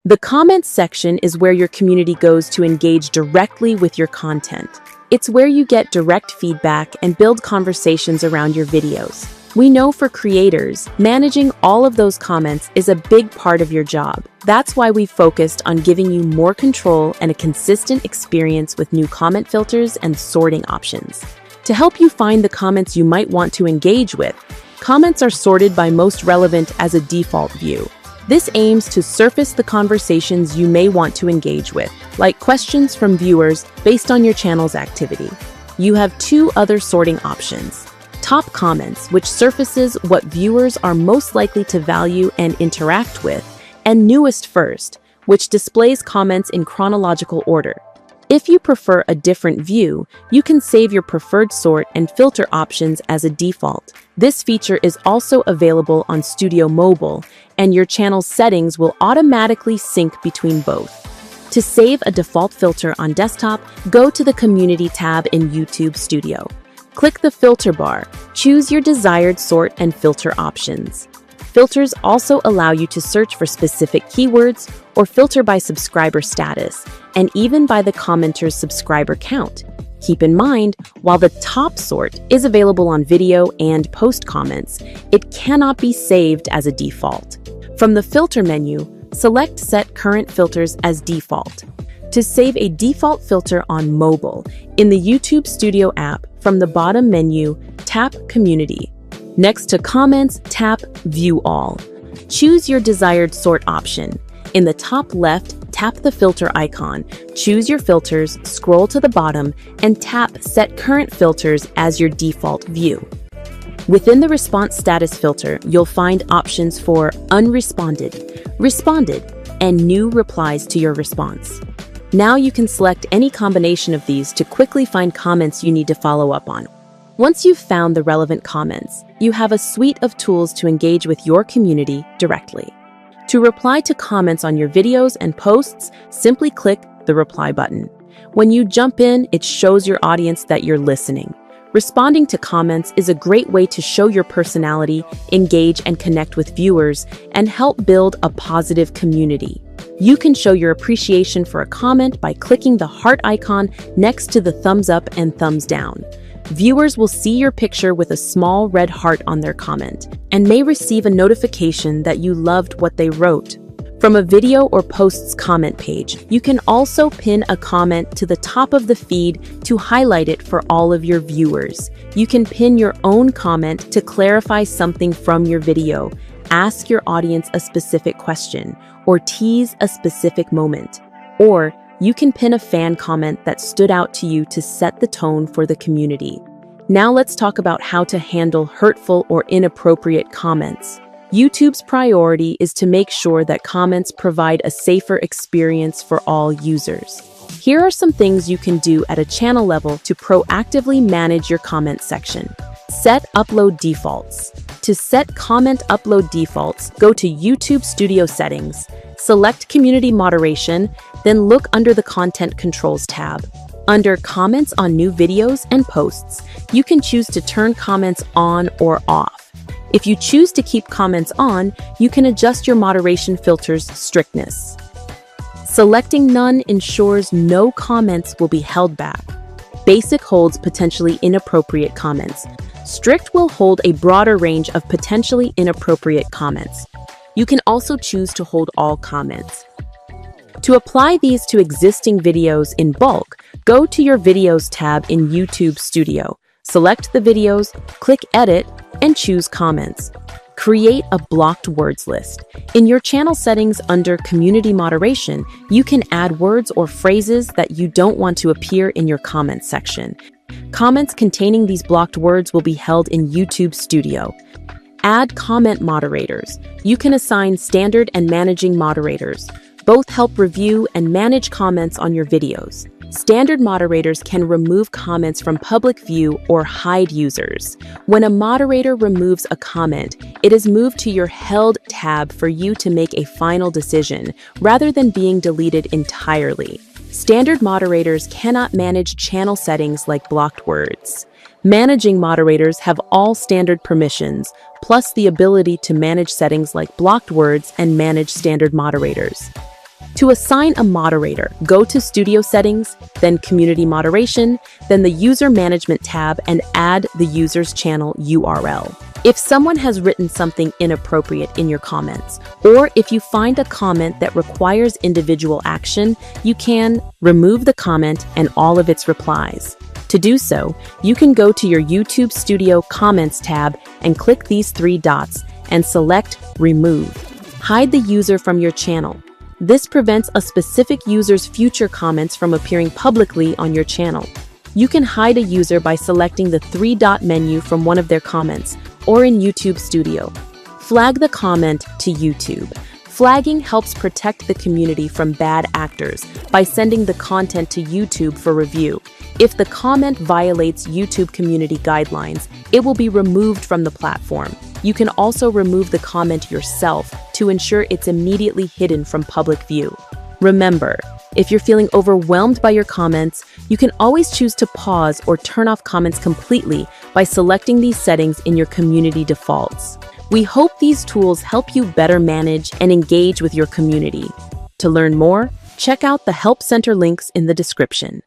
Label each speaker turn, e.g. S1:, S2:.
S1: The comments section is where your community goes to engage directly with your content. It's where you get direct feedback and build conversations around your videos. We know for creators, managing all of those comments is a big part of your job. That's why we focused on giving you more control and a consistent experience with new comment filters and sorting options. To help you find the comments you might want to engage with, comments are sorted by most relevant as a default view. This aims to surface the conversations you may want to engage with, like questions from viewers based on your channel's activity. You have two other sorting options. Top comments, which surfaces what viewers are most likely to value and interact with, and newest first, which displays comments in chronological order. If you prefer a different view, you can save your preferred sort and filter options as a default. This feature is also available on Studio Mobile, and your channel's settings will automatically sync between both. To save a default filter on desktop, go to the Community tab in YouTube Studio. Click the filter bar, choose your desired sort and filter options. Filters also allow you to search for specific keywords or filter by subscriber status, and even by the commenter's subscriber count. Keep in mind, while the top sort is available on video and post comments, it cannot be saved as a default. From the filter menu, select Set Current Filters as Default. To save a default filter on mobile, in the YouTube Studio app, from the bottom menu, tap Community. Next to Comments, tap View All. Choose your desired sort option. In the top left, tap the filter icon, choose your filters, scroll to the bottom, and tap Set Current Filters as your default view. Within the response status filter, you'll find options for unresponded, responded, and new replies to your response. Now you can select any combination of these to quickly find comments you need to follow up on. Once you've found the relevant comments, you have a suite of tools to engage with your community directly. To reply to comments on your videos and posts, simply click the reply button. When you jump in, it shows your audience that you're listening. Responding to comments is a great way to show your personality, engage and connect with viewers, and help build a positive community. You can show your appreciation for a comment by clicking the heart icon next to the thumbs up and thumbs down. Viewers will see your picture with a small red heart on their comment and may receive a notification that you loved what they wrote. From a video or post's comment page, you can also pin a comment to the top of the feed to highlight it for all of your viewers. You can pin your own comment to clarify something from your video, ask your audience a specific question, or tease a specific moment. Or you can pin a fan comment that stood out to you to set the tone for the community. Now let's talk about how to handle hurtful or inappropriate comments. YouTube's priority is to make sure that comments provide a safer experience for all users. Here are some things you can do at a channel level to proactively manage your comment section. Set upload defaults. To set comment upload defaults, go to YouTube Studio Settings, select Community Moderation, then look under the Content Controls tab. Under Comments on new videos and posts, you can choose to turn comments on or off. If you choose to keep comments on, you can adjust your moderation filter's strictness. Selecting None ensures no comments will be held back. Basic holds potentially inappropriate comments. Strict will hold a broader range of potentially inappropriate comments. You can also choose to hold all comments. To apply these to existing videos in bulk, go to your Videos tab in YouTube Studio. Select the videos, click Edit, and choose Comments. Create a blocked words list. In your channel settings under Community Moderation, you can add words or phrases that you don't want to appear in your comments section. Comments containing these blocked words will be held in YouTube Studio. Add comment moderators. You can assign standard and managing moderators. Both help review and manage comments on your videos. Standard moderators can remove comments from public view or hide users. When a moderator removes a comment, it is moved to your Held tab for you to make a final decision, rather than being deleted entirely. Standard moderators cannot manage channel settings like blocked words. Managing moderators have all standard permissions, plus the ability to manage settings like blocked words and manage standard moderators. To assign a moderator, go to Studio Settings, then Community Moderation, then the User Management tab and add the user's channel URL. If someone has written something inappropriate in your comments, or if you find a comment that requires individual action, you can remove the comment and all of its replies. To do so, you can go to your YouTube Studio Comments tab and click these three dots and select Remove. Hide the user from your channel. This prevents a specific user's future comments from appearing publicly on your channel. You can hide a user by selecting the three-dot menu from one of their comments or in YouTube Studio. Flag the comment to YouTube. Flagging helps protect the community from bad actors by sending the content to YouTube for review. If the comment violates YouTube community guidelines, it will be removed from the platform. You can also remove the comment yourself to ensure it's immediately hidden from public view. Remember, if you're feeling overwhelmed by your comments, you can always choose to pause or turn off comments completely by selecting these settings in your community defaults. We hope these tools help you better manage and engage with your community. To learn more, check out the Help Center links in the description.